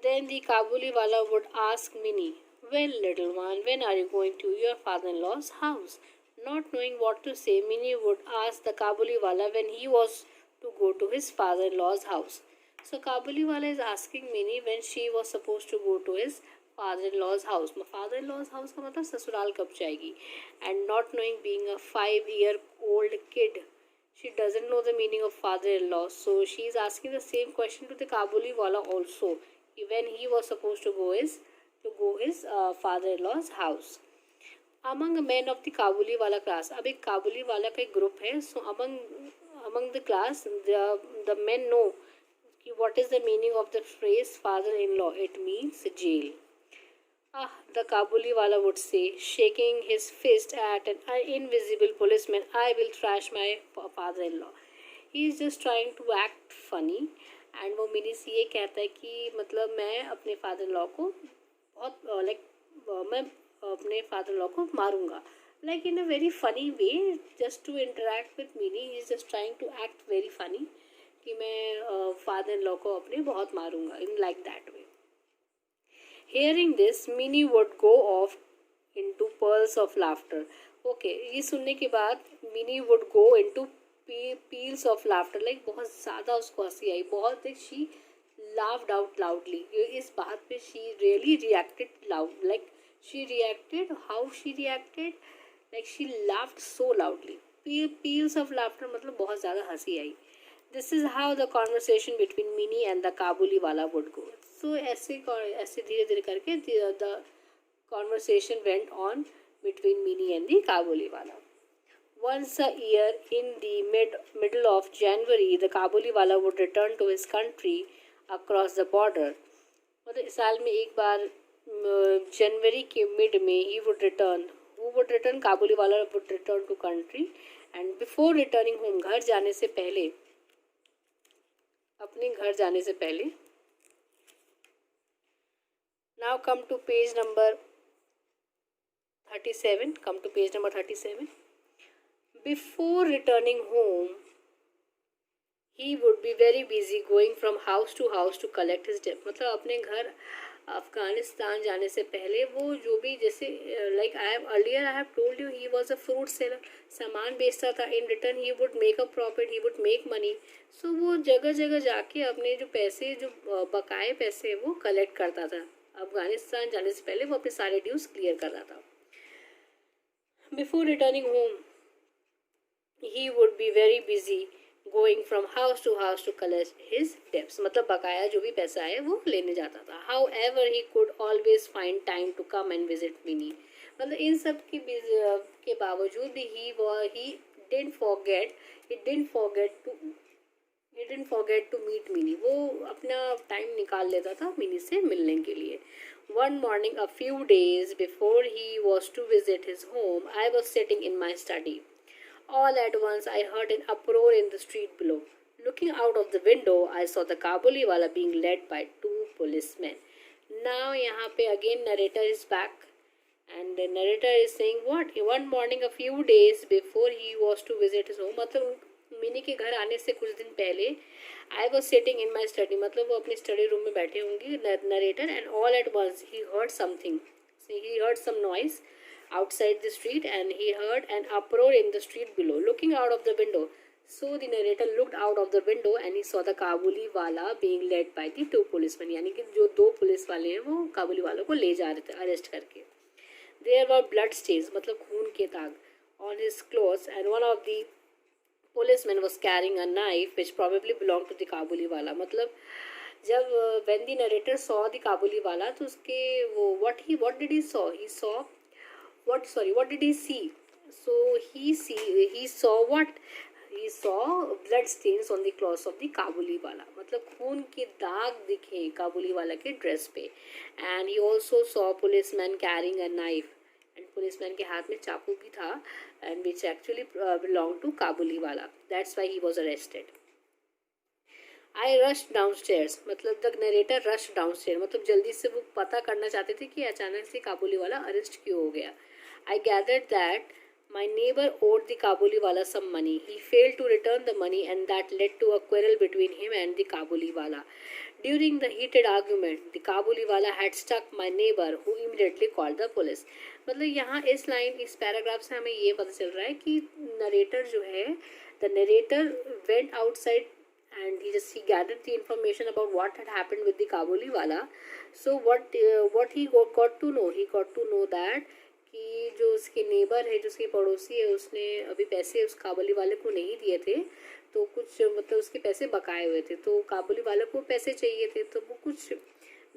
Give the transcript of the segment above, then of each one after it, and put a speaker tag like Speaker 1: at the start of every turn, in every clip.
Speaker 1: Then the Kabuliwala would ask Minnie, "Well, little one, when are you going to your father-in-law's house?" Not knowing what to say, Minnie would ask the Kabuliwala when he was to go to his father-in-law's house. So Kabuliwala is asking Minnie when she was supposed to go to his father-in-law's house. Father-in-law's house का मतलब ससुराल कब जाएगी? And not knowing, being a 5-year-old kid, she doesn't know the meaning of father-in-law. So she is asking the same question to the Kabuliwala also, when he was supposed to go his father-in-law's house. Among the men of the Kabuliwala class, अब एक काबुलीवाला का एक group है. So among the class, the men know what is the meaning of the phrase father-in-law. It means jail. The Kabuliwala would say, shaking his fist at an invisible policeman, "I will thrash my father-in-law." He is just trying to act funny. And वो mini से ये कहता है कि मतलब मैं अपने father law को बहुत मैं अपने फादर लॉ को मारूंगा, like in a very funny way, just to interact with Minnie. He is just trying to act very funny कि मैं फादर लॉ को अपने बहुत मारूंगा, in like that way. Hearing this, Minnie would go off into pearls of laughter. Okay, ये सुनने के बाद Minnie would go into peals of laughter, like बहुत ज़्यादा उसको हंसी आई, बहुत. She laughed out loudly. इस बात पे she really reacted loud, like she reacted, how she reacted, like she laughed so loudly. Peals of laughter मतलब बहुत ज़्यादा हंसी आई. This is how the conversation between Minnie and the Kabuliwala would go. So ऐसे धीरे धीरे करके the conversation went on between Minnie and the Kabuliwala. Once a year, in the middle of January, the Kabuliwala would return to his country across the border. मतलब साल में एक बार जनवरी के mid में he would return. Who would return? Kabuliwala would return to country. And before returning home, घर जाने से पहले, अपने घर जाने से पहले. Now come to page number 37. Come to page number 37. Before returning home, he would be very busy going from house to collect his debt. मतलब अपने घर अफगानिस्तान जाने से पहले वो जो भी, जैसे like I have told you, he was a fruit seller, सामान बेचता था. In return he would make a profit, he would make money. So वो जगह जगह जाके अपने जो पैसे, जो बकाए पैसे, वो कलेक्ट करता था. अफगानिस्तान जाने से पहले वो अपने सारे ड्यूज क्लियर कर रहा था. Before returning home, he would be very busy going from house to collect his debts. मतलब बकाया जो भी पैसा है वो लेने जाता था. However, he could always find time to come and visit Minnie. मतलब इन सब के बावजूद भी he didn't forget to meet Minnie. वो अपना टाइम निकाल लेता था मिनी से मिलने के लिए. One morning, a few days before he was to visit his home, I was sitting in my study. All at once, I heard an uproar in the street below. Looking out of the window, I saw the Kabuliwala being led by 2 policemen. Now, यहाँ पे again narrator is back, and the narrator is saying what? One morning, a few days before he was to visit his home, मतलब mini के घर आने से कुछ दिन पहले, I was sitting in my study, मतलब वो अपने स्टडी रूम में बैठे होंगे, narrator, and all at once he heard something. So he heard some noise outside the street, and he heard an uproar in the street below. Looking out of the window, so the narrator looked out of the window and he saw the Kabuliwala being led by the 2 policemen. यानी कि जो 2 police वाले हैं वो काबुलीवाला को ले जा रहे थे अरेस्ट करके. There were blood stains, मतलब खून के दाग, on his clothes, and one of the policemen was carrying a knife which probably belonged to the Kabuliwala. मतलब जब when the narrator saw the Kabuliwala, तो उसके वो what did he saw? What did he see? So he saw what? He saw blood stains on the clothes of the Kabuliwala. मतलब खून के दाग दिखे काबुलीवाला के ड्रेस पे. And he also saw policeman carrying a knife. And policeman के हाथ में चाकू भी था, and which actually belonged to Kabuliwala. That's why he was arrested. I rushed downstairs. मतलब the narrator rushed downstairs. मतलब जल्दी से वो पता करना चाहते थे कि अचानक से काबुलीवाला अरेस्ट क्यों हो गया. I gathered that my neighbor owed the Kabuliwala some money. He failed to return the money, and that led to a quarrel between him and the Kabuliwala. During the heated argument, the Kabuliwala had struck my neighbor, who immediately called the police. मतलब यहाँ इस line इस paragraph से हमें ये पता चल रहा है कि नरेटर जो है, the narrator went outside and he gathered the information about what had happened with the Kabuliwala. So what he got to know, he got to know that कि जो उसके नेबर है, जो उसके पड़ोसी है, उसने अभी पैसे उस काबुली वाले को नहीं दिए थे, तो कुछ मतलब उसके पैसे बकाए हुए थे, तो काबुली वाले को पैसे चाहिए थे, तो वो कुछ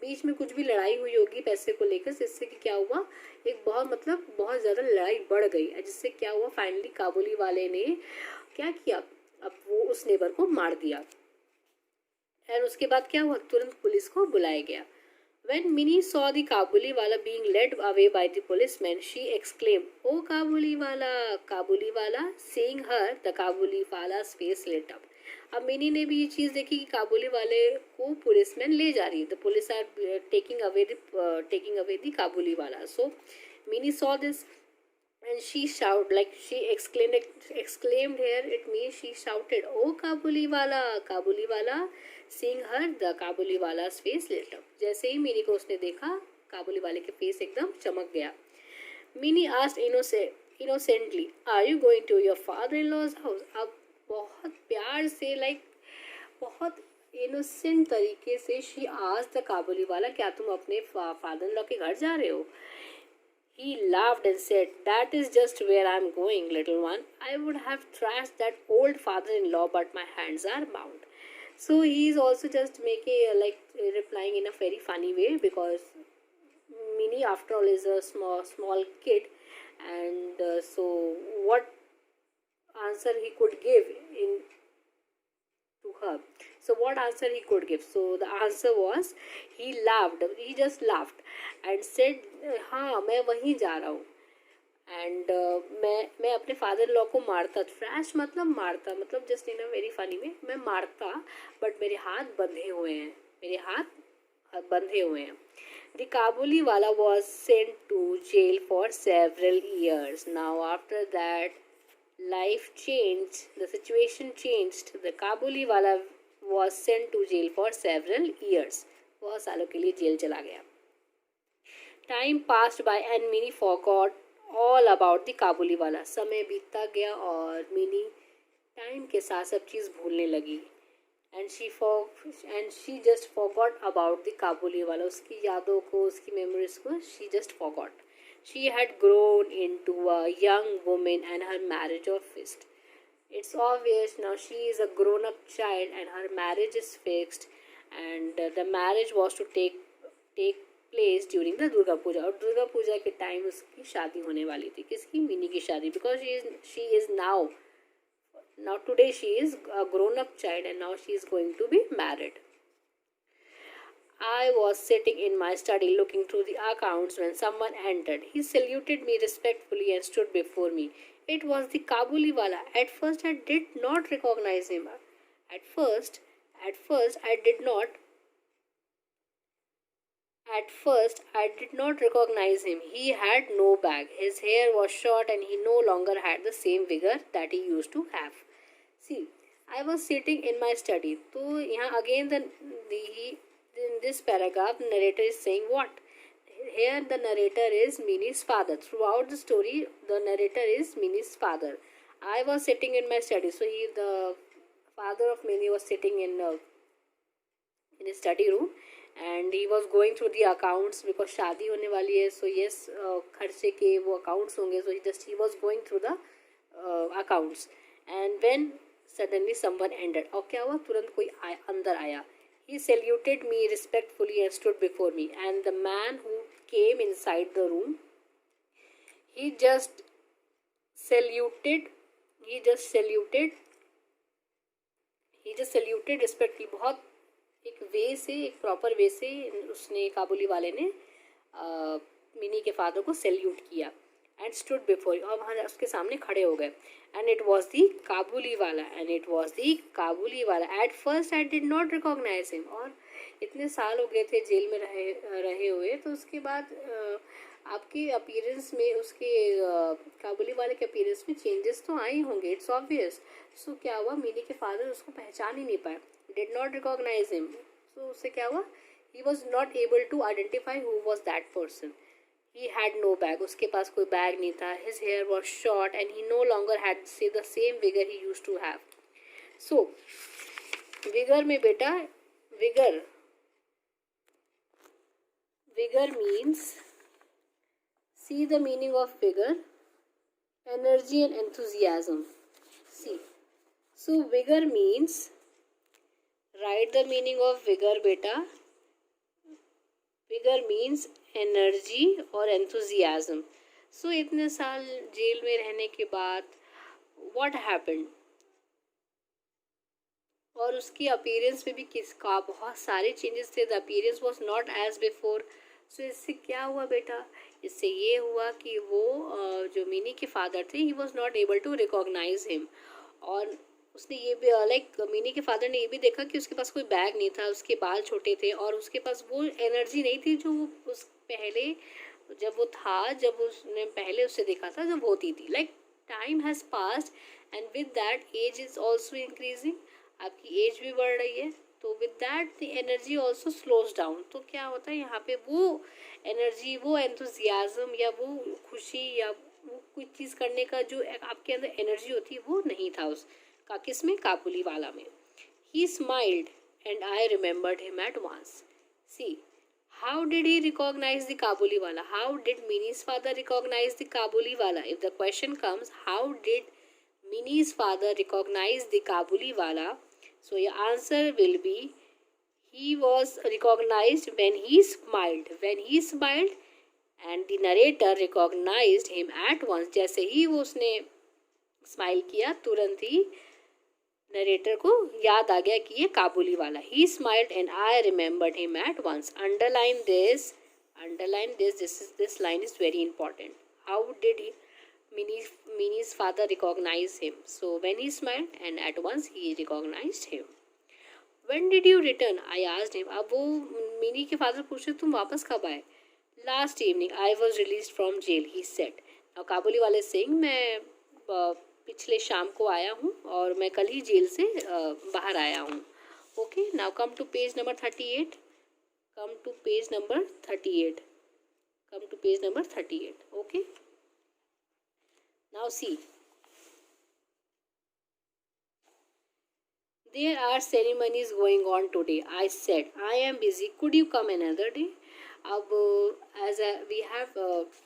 Speaker 1: बीच में कुछ भी लड़ाई हुई होगी पैसे को लेकर, जिससे कि क्या हुआ, एक बहुत ज़्यादा लड़ाई बढ़ गई, जिससे क्या हुआ, फाइनली काबुली वाले ने क्या किया, अब वो उस नेबर को मार दिया। और उसके बाद क्या हुआ, तुरंत पुलिस को बुलाया गया। When Minnie saw the Kabuliwala being led away by the policeman, she exclaimed, "Oh Kabuliwala, Kabuliwala!" Seeing her, the Kabuliwala's face lit up. अब मिनी ने भी ये चीज़ देखी कि काबुली वाले को पुलिसमैन ले जा रही है, the police are taking away the काबुली वाला. So Minnie saw this and she shouted, like she exclaimed here, it means she shouted, "Oh Kabuliwala, Kabuliwala!" Seeing her, the Kabuliwala's face lit up. जैसे ही mini को उसने देखा, काबुली वाले के face एकदम चमक गया. Mini asked innocently, "Are you going to your father-in-law's house?" अब बहुत प्यार से, बहुत इनोसेंट तरीके से she asked the काबुली वाला, क्या तुम अपने फादर-इन-लॉ के घर जा रहे हो? He laughed and said, "That is just where I am going, little one. I would have thrashed that old father-in-law, but my hands are bound." So he is also just replying in a very funny way, because Minnie after all is a small kid, and so what answer he could give in to her. So what answer he could give? So the answer was, he just laughed and said, हाँ मैं वहीं जा रहा हूँ, and मैं अपने father law को मारता, फ्रैश मतलब मारता, मतलब just in a very funny वे, मैं मारता, बट मेरे हाथ बंधे हुए हैं. The Kabuliwala was sent to jail for several years. Now after that, life changed, the situation changed. The Kabuliwala was sent to jail for several years. बहुत सालों के लिए जेल चला गया. Time passed by and Minnie forgot all about the Kabuliwala. समय बीतता गया और मिनी टाइम के साथ सब चीज़ भूलने लगी. And she just forgot about the Kabuliwala. उसकी यादों को, उसकी मेमोरीज को she just forgot. She had grown into a young woman and her marriage of fixed. It's obvious now she is a grown up child and her marriage is fixed, and the marriage was to take place during the Durga Puja. और दुर्गा पूजा के time उसकी शादी होने वाली थी. किसकी? मिनी की शादी. Because she is now today she is a grown up child and now she is going to be married. I was sitting in my study looking through the accounts when someone entered. He saluted me respectfully and stood before me. It was the Kabuliwala. At first I did not recognize him. At first I did not recognize him. He had no bag. His hair was short and he no longer had the same vigor that he used to have. See, I was sitting in my study. So, here again, in this paragraph, the narrator is saying what? Here, the narrator is Minnie's father. Throughout the story, the narrator is Minnie's father. I was sitting in my study. So, the father of Minnie was sitting in his study room. And he was going through the accounts, because शादी होने वाली है. So yes, खर्चे के वो accounts होंगे. So he was going through the accounts and when suddenly someone entered. और क्या हुआ? तुरंत कोई अंदर आया. He saluted me respectfully and stood before me, and the man who came inside the room, he just saluted respectfully. बहुत एक वे से, एक प्रॉपर वे से उसने, काबुली वाले ने मिनी के फादर को सैल्यूट किया. एंड स्टूड बिफोर, और वहाँ उसके सामने खड़े हो गए. And it was the Kabuliwala. At first I did not recognize him. और इतने साल हो गए थे जेल में रहे हुए, तो उसके बाद आपके अपीयरेंस में, उसके काबुली वाले के अपीयरेंस में चेंजेस तो आए होंगे. It's obvious. सो क्या हुआ? मिनी के फादर उसको पहचान ही नहीं पाए. Did not recognize him. So उससे क्या हुआ, he was not able to identify who was that person. He had no bag, उसके पास कोई बैग नहीं था. His hair was short and he no longer had say the same vigor he used to have. So vigor में बेटा, vigor means, see the meaning of vigor, energy and enthusiasm. See, so vigor means, write the meaning of vigor बेटा. Vigor means energy और enthusiasm. So इतने साल jail में रहने के बाद what happened, और उसकी अपीयरेंस में भी किसका बहुत सारे चेंजेस थे. The appearance was not as before. So इससे क्या हुआ बेटा, इससे ये हुआ कि वो जो मिनी के फादर थे, he was not able to recognize him. और उसने ये भी लाइक मिनी के फादर ने ये भी देखा कि उसके पास कोई बैग नहीं था, उसके बाल छोटे थे और उसके पास वो एनर्जी नहीं थी जो वो उस पहले जब वो था, जब उसने पहले उससे देखा था जब होती थी. Like time has passed and with that age is also increasing. आपकी एज भी बढ़ रही है, तो with that the energy also slows down. तो क्या होता है यहाँ पे, वो एनर्जी, वो एंथुजियाज्म या वो खुशी या वो कुछ चीज़ करने का जो आपके अंदर एनर्जी होती है वो नहीं था उसका. किस में, काबुली वाला में. He smiled and I remembered him at once. See, how did he recognize the Kabuliwala? How did Minnie's father recognize the Kabuliwala? If the question comes, how did Minnie's father recognize the Kabuliwala? So your answer will be, he was recognized when he smiled. When he smiled and the narrator recognized him at once. जैसे ही वो उसने smile किया, तुरंत ही narrator को याद आ गया कि ये Kabuliwala. He smiled and I remembered him at once. Underline this, this line is very important. How did he Minnie's father recognize him? So when he smiled and at once he recognized him. When did you return? I asked him. अब वो mini के father पूछे, तुम वापस कब आए? Last evening I was released from jail, he said. Now काबुली वाले सिंह, मैं पिछले शाम को आया हूँ और मैं कल ही जेल से बाहर आया हूँ. Okay, now come to page number 38. Come to page number 38. Come to page number 38. Okay, now see, there are ceremonies going on today. I said, I am busy, could you come another day? अब as we have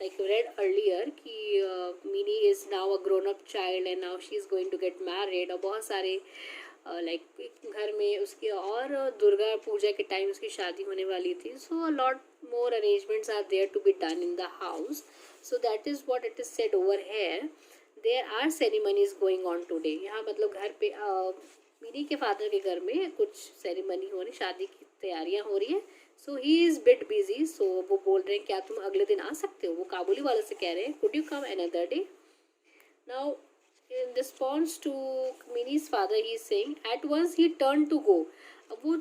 Speaker 1: like read earlier कि Minnie is now a grown up child and now she is going to get married. और बहुत सारे like घर में उसकी और दुर्गा पूजा के टाइम उसकी शादी होने वाली थी. So a lot more arrangements are there to be done in the house. So that is what it is said over here. There are ceremonies going on today. यहाँ मतलब घर पे मिनी के फादर के घर में कुछ सेरेमनी हो रही, शादी की तैयारियां हो रही है. सो ही इज़ बिट बिजी. सो वो बोल रहे हैं क्या तुम अगले दिन आ सकते हो? वो काबुली वाले से कह रहे हैं, could you come another day? Now in response to Minnie's father, he is saying, at once he turned to go. अब वो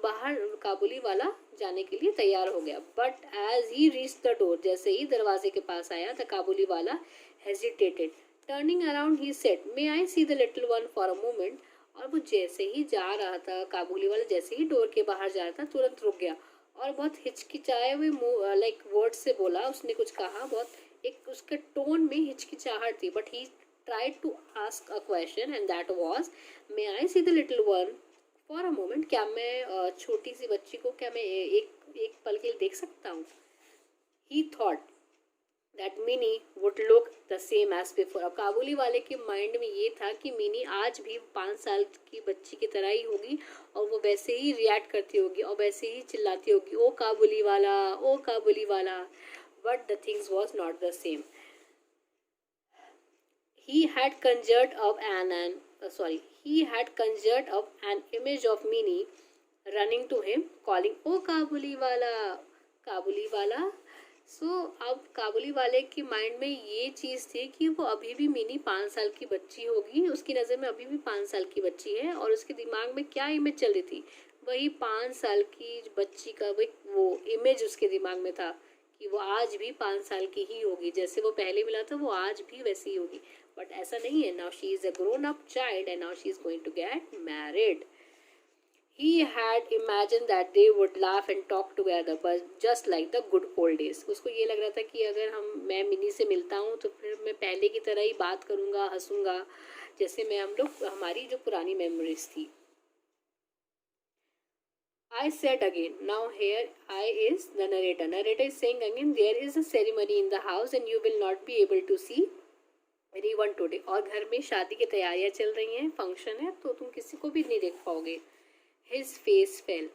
Speaker 1: बाहर काबुली वाला जाने के लिए तैयार हो गया. But as he reach the door, जैसे ही दरवाजे के पास आया the Kabuliwala hesitated. Turning around he said, may I see the little one for a moment. और वो जैसे ही जा रहा था, काबुली वाला जैसे ही डोर के बाहर जा रहा था, तुरंत रुक गया और बहुत हिचकिचाए हुए लाइक वर्ड से बोला. उसने कुछ कहा, बहुत एक उसके टोन में हिचकिचाहट थी. But he tried to ask a question and that was, may I see the little one for a moment? क्या मैं छोटी सी बच्ची को क्या मैं एक पल के लिए देख सकता हूँ? He thought that Minnie would look the same as before. अब काबुली वाले के माइंड में ये था कि मिनी आज भी 5 साल की बच्ची की तरह ही होगी और वो वैसे ही रिएक्ट करती होगी और वैसे ही चिल्लाती होगी, ओ काबुली वाला, ओ काबुली वाला. But the things was not the same. He had conjured up an image of Minnie running to him, calling, "Oh काबुली वाला, काबुली वाला." So अब काबुली वाले के माइंड में ये चीज़ थी कि वो अभी भी मिनी 5 साल की बच्ची होगी, उसकी नज़र में अभी भी 5 साल की बच्ची है और उसके दिमाग में क्या इमेज चल रही थी, वही 5 साल की बच्ची का वो इमेज उसके दिमाग में था कि वो आज भी 5 साल की ही होगी, जैसे वो पहले मिला था वो आज भी वैसी ही होगी. बट ऐसा नहीं है. Now she is a grown up child and now she is going to get married. He had imagined that they would laugh and talk together, but just like the good old days. उसको ये लग रहा था कि अगर मैं mini से मिलता हूँ तो फिर मैं पहले की तरह ही बात करूँगा, हंसूँगा, जैसे मैं हम लोग हमारी जो पुरानी मेमोरीज थी. I said again. Now here I is the narrator. Narrator is saying again, there is a ceremony in the house and you will not be able to see anyone today. और घर में शादी की तैयारियां चल रही हैं, फंक्शन है, तो तुम किसी को भी नहीं देख पाओगे. His face fell.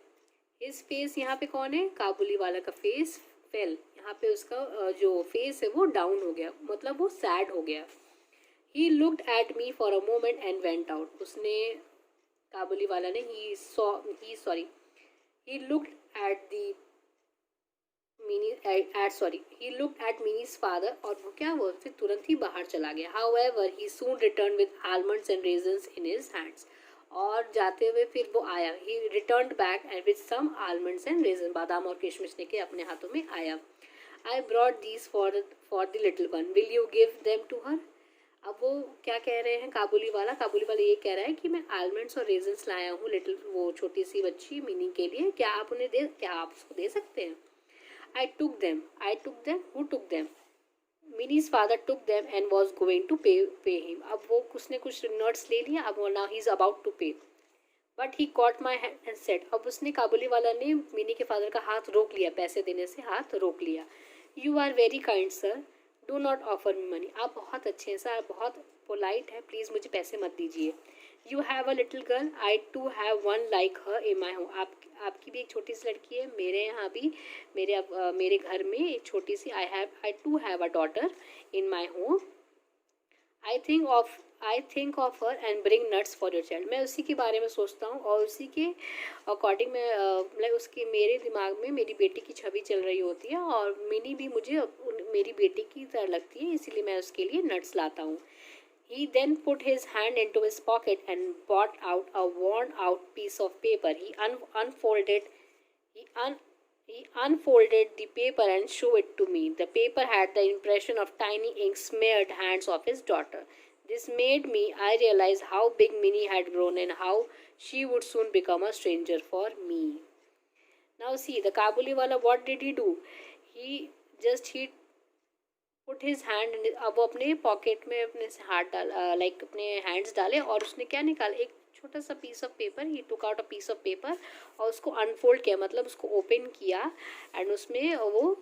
Speaker 1: His face यहाँ पे कौन है? काबुली वाला का face fell. यहाँ पे उसका जो face है वो down हो गया, मतलब वो sad हो गया. He looked at me for a moment and went out. उसने काबुली वाला ने he looked at the he looked at Minnie's father और वो क्या हुआ, फिर तुरंत ही बाहर चला गया. However, he soon returned with almonds and raisins in his hands. और जाते हुए फिर वो आया. He returned back and with some almonds and raisins, बादाम और किशमिश लेके अपने हाथों में आया. I brought these for the little one. Will you give them to her? अब वो क्या कह रहे हैं, काबुली वाला ये कह रहा है कि मैं आलमंड्स और रेजन्स लाया हूँ वो छोटी सी बच्ची मिनी के लिए, क्या आप उसको दे सकते हैं. I took them. Who took them? Minnie's father took them and was going to pay him. अब वो उसने कुछ नट्स ले लिया, अब now he is about to pay. But he caught my hand and said, अब उसने काबुली वाला ने मिनी के फादर का हाथ रोक लिया, पैसे देने से हाथ रोक लिया. You are very kind sir. Do not offer me money. आप बहुत अच्छे हैं सर, आप बहुत पोलाइट है, प्लीज़ मुझे पैसे मत दीजिए. You have a little girl. I too have one like her in my home. आपकी भी एक छोटी सी लड़की है, मेरे यहाँ भी मेरे घर में एक छोटी सी I too have a daughter in my home. I think of her and bring nuts for your child. मैं उसी के बारे में सोचता हूँ और उसी के अकॉर्डिंग मैं मतलब उसके मेरे दिमाग में मेरी बेटी की छवि चल रही होती है और मिनी भी मुझे मेरी बेटी की तरह लगती है, इसीलिए मैं उसके लिए नट्स लाता हूँ. He then put his hand into his pocket and brought out a worn out piece of paper. He unfolded the paper and showed it to me. The paper had the impression of tiny ink smeared hands of his daughter. This made I realize how big Minnie had grown and how she would soon become a stranger for me. Now see, the Kabuli wala, what did he do? He put his hand. अब वो अपने pocket में अपने हाथ अपने hands डाले और उसने क्या निकाला, एक छोटा सा piece of paper. He took out a piece of paper और उसको अनफोल्ड किया, मतलब उसको ओपन किया एंड उसमें वो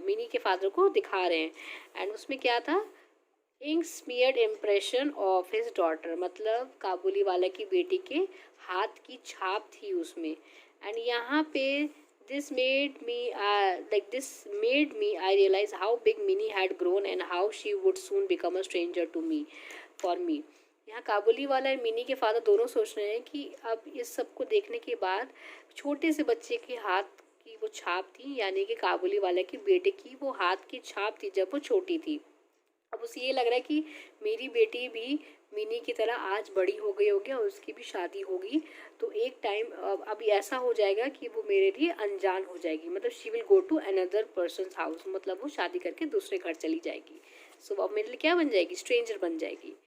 Speaker 1: मिनी के फादर को दिखा रहे हैं. एंड उसमें क्या था, ink smeared impression of his daughter, मतलब काबुली वाला की बेटी के हाथ की छाप थी उसमें. एंड यहाँ पे this made me I realize how big Minnie had grown and how she would soon become a stranger to me for me. यहाँ काबुली वाला और मिनी के फादर दोनों सोच रहे हैं कि अब इस सब को देखने के बाद छोटे से बच्चे के हाथ की वो छाप थी, यानी कि काबुली वाला की बेटे की वो हाथ की छाप थी जब वो छोटी थी. अब उसे ये लग रहा है कि मेरी बेटी भी मिनी की तरह आज बड़ी हो गई होगी और उसकी भी शादी होगी, तो एक टाइम अभी ऐसा हो जाएगा कि वो मेरे लिए अनजान हो जाएगी, मतलब she will go to another person's house, मतलब वो शादी करके दूसरे घर चली जाएगी. सो अब मेरे लिए क्या बन जाएगी, स्ट्रेंजर बन जाएगी.